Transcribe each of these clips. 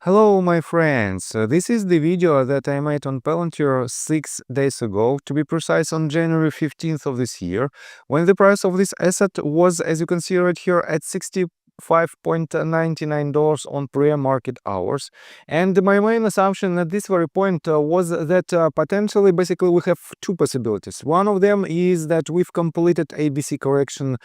Hello, my friends. This is the video that I made on Palantir 6 days ago, to be precise, on January 15th of this year, when the price of this asset was, as you can see right here, at $65.99 on pre-market hours. And my main assumption at this very point was that potentially, basically, we have two possibilities. One of them is that we've completed ABC correction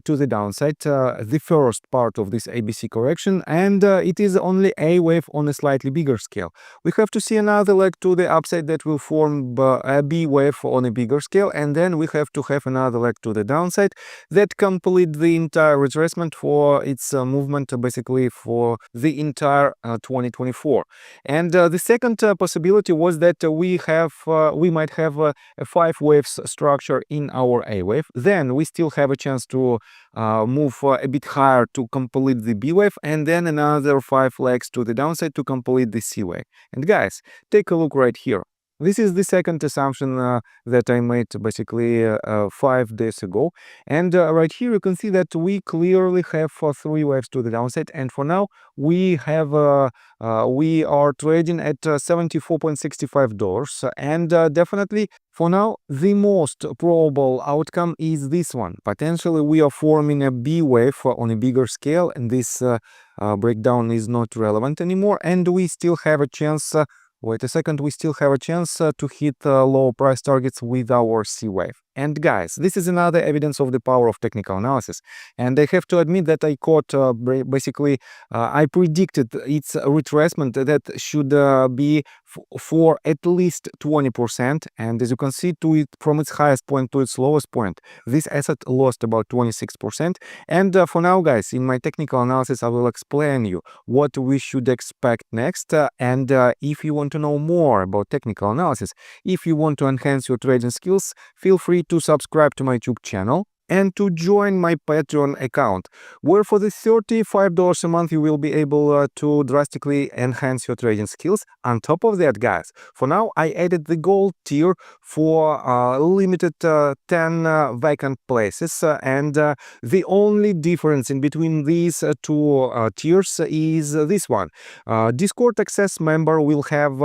to the downside, the first part of this ABC correction, and it is only A wave on a slightly bigger scale. We have to see another leg to the upside that will form a B wave on a bigger scale, and then we have to have another leg to the downside that complete the entire retracement for its movement, basically for the entire 2024. And the second possibility was that we might have a 5 waves structure in our A wave. Then we still have a chance to move a bit higher to complete the B wave, and then another 5 legs to the downside to complete the C wave. And guys, take a look right here. This is the second assumption that I made basically 5 days ago. And right here you can see that we clearly have 3 waves to the downside. And for now, we are trading at $74.65. And definitely, for now, the most probable outcome is this one. Potentially, we are forming a B wave on a bigger scale, and this breakdown is not relevant anymore. And we still have a chance. Wait a second, we still have a chance to hit low price targets with our C wave. And guys, this is another evidence of the power of technical analysis. And I have to admit that I caught, I predicted its retracement that should be for at least 20%. And as you can see, from its highest point to its lowest point, this asset lost about 26%. And for now, guys, in my technical analysis, I will explain you what we should expect next. And if you want to know more about technical analysis, if you want to enhance your trading skills, feel free to subscribe to my YouTube channel and to join my Patreon account, where for the $35 a month you will be able to drastically enhance your trading skills. On top of that, guys, for now I added the gold tier for limited 10 vacant places, and the only difference in between these two tiers is this one. Discord access member will have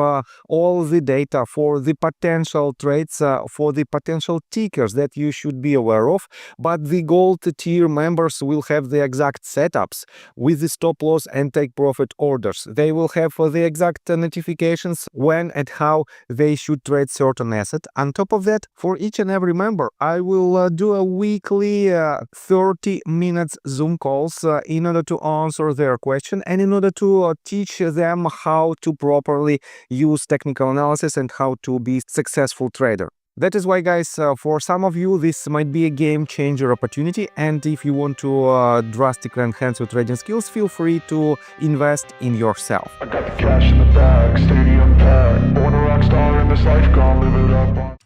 all the data for the potential trades, for the potential tickers that you should be aware of. But the gold tier members will have the exact setups with the stop loss and take profit orders. They will have the exact notifications when and how they should trade certain asset. On top of that, for each and every member, I will do a weekly 30 minutes Zoom calls in order to answer their question and in order to teach them how to properly use technical analysis and how to be a successful trader. That is why, guys, for some of you, this might be a game changer opportunity. And if you want to drastically enhance your trading skills, feel free to invest in yourself. I got the cash in the bag, stadium packed. Born a rock star in this life, gonna live it up.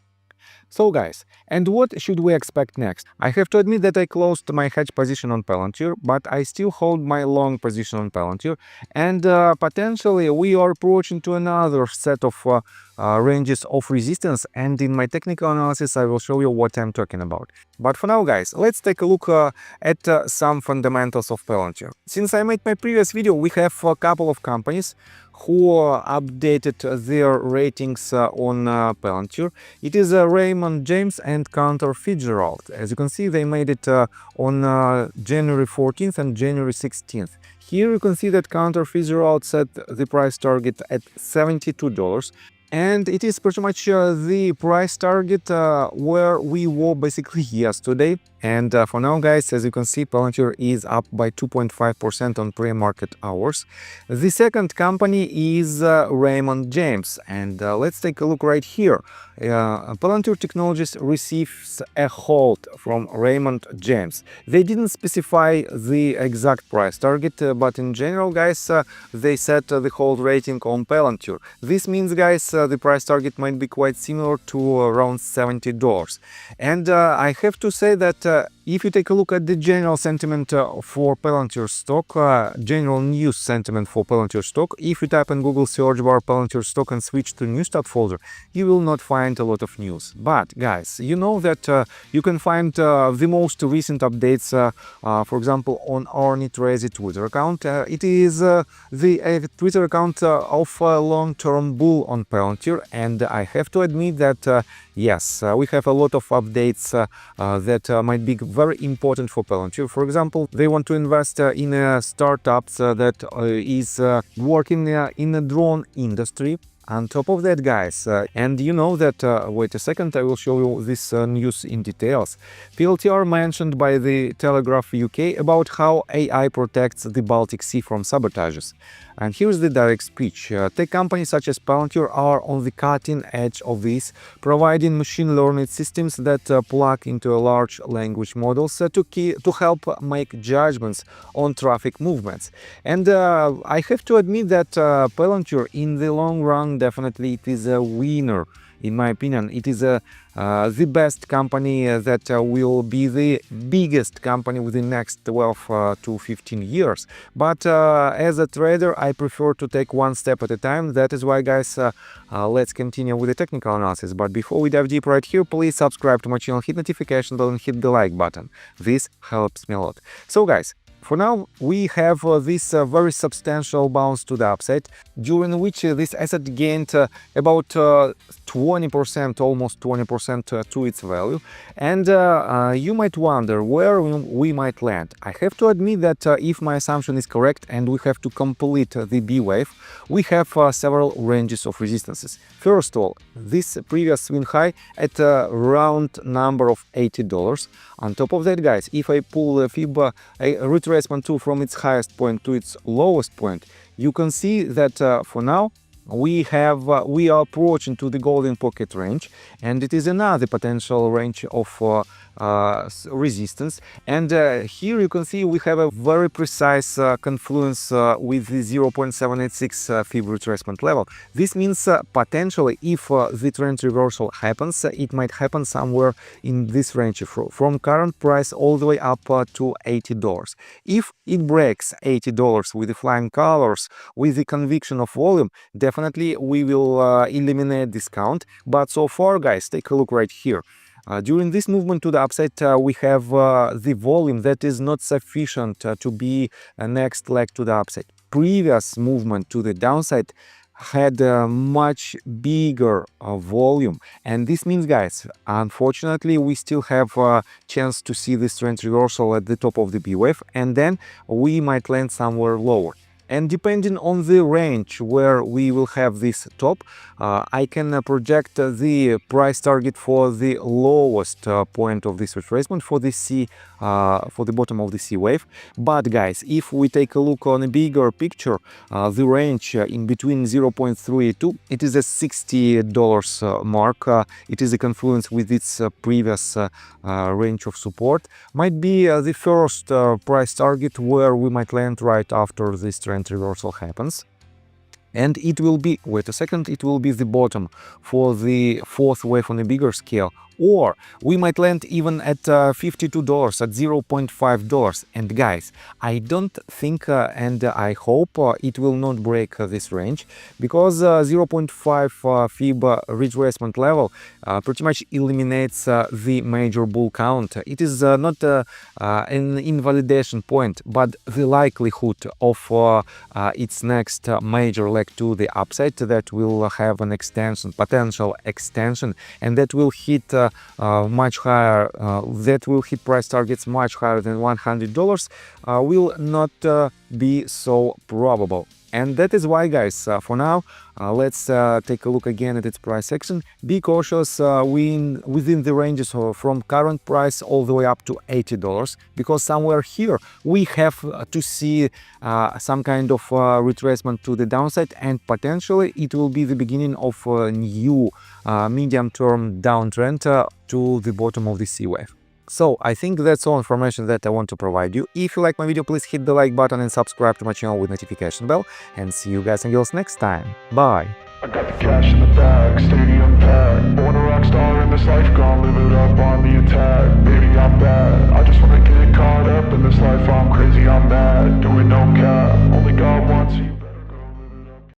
So guys, and what should we expect next? I have to admit that I closed my hedge position on Palantir, but I still hold my long position on Palantir, and potentially we are approaching to another set of ranges of resistance, and in my technical analysis I will show you what I'm talking about. But for now, guys, let's take a look at some fundamentals of Palantir. Since I made my previous video, we have a couple of companies who updated their ratings on Palantir. It is Raymond James and Cantor Fitzgerald. As you can see, they made it on January 14th and January 16th. Here you can see that Cantor Fitzgerald set the price target at $72. And it is pretty much the price target where we were basically yesterday. And for now, guys, as you can see, Palantir is up by 2.5% on pre-market hours. The second company is Raymond James. And let's take a look right here. Palantir Technologies receives a hold from Raymond James. They didn't specify the exact price target, but in general, guys, they set the hold rating on Palantir. This means, guys, the price target might be quite similar to around $70. And I have to say that if you take a look at the general sentiment for Palantir stock, general news sentiment for Palantir stock, if you type in Google search bar Palantir stock and switch to news tab folder, you will not find a lot of news. But guys, you know that you can find the most recent updates, for example, on our Nitrazy Twitter account. It is the Twitter account of a long-term bull on Palantir, and I have to admit that yes, we have a lot of updates that might be very important for Palantir. For example, they want to invest in startups that is working in the drone industry. On top of that, guys, and you know that, wait a second, I will show you this news in details. PLTR mentioned by the Telegraph UK about how AI protects the Baltic Sea from sabotages. And here's the direct speech. Tech companies such as Palantir are on the cutting edge of this, providing machine learning systems that plug into large language models to help make judgments on traffic movements. And I have to admit that Palantir, in the long run, definitely it is a winner. In my opinion, it is the best company that will be the biggest company within the next 12 to 15 years. But as a trader, I prefer to take one step at a time. That is why, guys, let's continue with the technical analysis. But before we dive deep right here, please subscribe to my channel, hit notification bell and hit the like button. This helps me a lot. So, guys, for now, we have this very substantial bounce to the upside, during which this asset gained about 20%, almost 20% to its value. And you might wonder where we might land. I have to admit that if my assumption is correct and we have to complete the B wave, we have several ranges of resistances. First of all, this previous swing high at a round number of $80. On top of that, guys, if I pull the fib retracement tool from its highest point to its lowest point, you can see that for now we are approaching to the golden pocket range, and it is another potential range of resistance. And here you can see we have a very precise confluence with the 0.786 fib retracement level. This means potentially, if the trend reversal happens, it might happen somewhere in this range from current price all the way up to $80. If it breaks $80 with the flying colors, with the conviction of volume, definitely we will eliminate discount. But so far, guys, take a look right here. During this movement to the upside, we have the volume that is not sufficient to be a next leg to the upside. Previous movement to the downside had a much bigger volume, and this means, guys, unfortunately we still have a chance to see this trend reversal at the top of the B wave, and then we might land somewhere lower. And depending on the range where we will have this top, I can project the price target for the lowest point of this retracement for the C, for the bottom of the C wave. But guys, if we take a look on a bigger picture, the range in between 0.32, it is a $60 mark. It is a confluence with its previous range of support. Might be the first price target where we might land right after this trend reversal happens. And it will be, wait a second, it will be the bottom for the fourth wave on a bigger scale. Or we might land even at $52, at $0.5. And guys, I don't think and I hope it will not break this range, because 0.5 fib retracement level pretty much eliminates the major bull count. It is not an invalidation point, but the likelihood of its next major leg to the upside that will have an extension, potential extension, and that will hit much higher, that will hit price targets much higher than $100, will not be so probable. And that is why, guys, for now, let's take a look again at its price action. Be cautious within the ranges from current price all the way up to $80, because somewhere here we have to see some kind of retracement to the downside, and potentially it will be the beginning of a new medium-term downtrend to the bottom of the C wave. So I think that's all information that I want to provide you. If you like my video, please hit the like button and subscribe to my channel with notification bell. And see you guys and girls next time. Bye! I got the cash in the bag, stadium packed.